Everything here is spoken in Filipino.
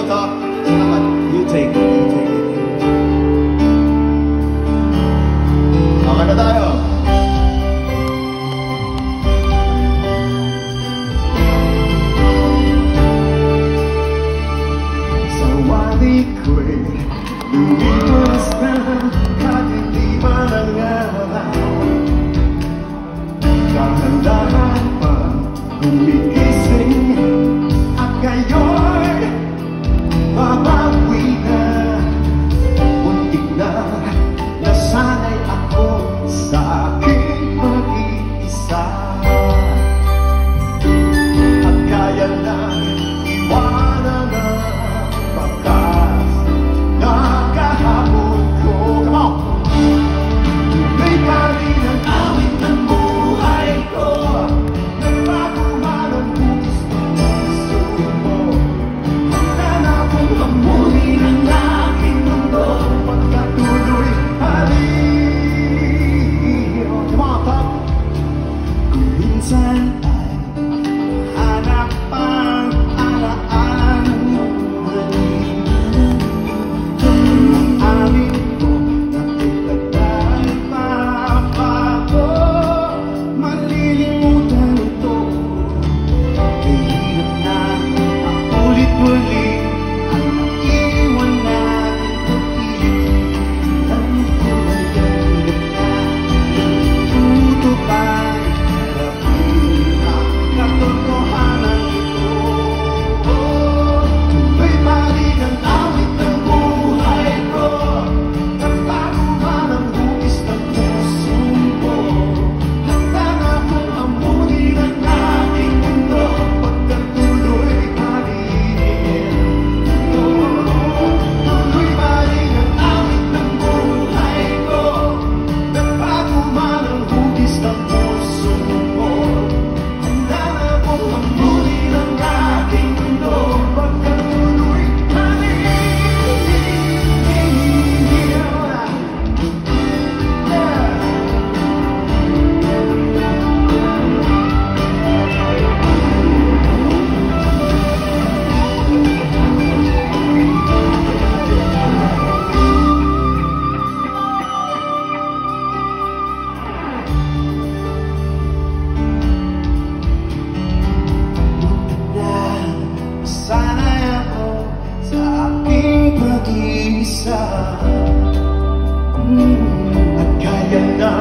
to. Salamat. You take it. You take it. Okay na tayo. Sa wali ko'y lumipas na kadiliman ang araw. Dahan-dahan pa gumigising at ngayon babawi na. Muntik na nasanay ako sa aking pag-iisa at kaya na iwanan ang pagkas na kahapon ko. Come on! Tuloy pa rin ang awit ng buhay ko. Nagbago man ang bugis ng puso mo. Handa na akong hamunin ang aking mundo. Pagkatuloy halino. Come on, Pop! Kung minsan ay hanap ang alaala ng halino, ang amin ko nakitagdaan pa ako. Malilimutan ito. Kahirap na paulit-ulit ang naiwan natin pag-ibig. Alam ko mayanggap na tuto pa'y harapin ang katotohanan ito. Tuloy pa rin ang awit ng buhay ko. Nagbago man ang hugis ng puso mo. Handa na akong hamunin ang aking mundo. Pagkatuloy pa rin. Tuloy pa rin ang awit ng buhay ko. Nagbago man ang hugis ng puso mo. Handa na akong hamunin ang aking mundo. Pagkatuloy pa rin. Sanay ako sa aking pag-iisa at kaya na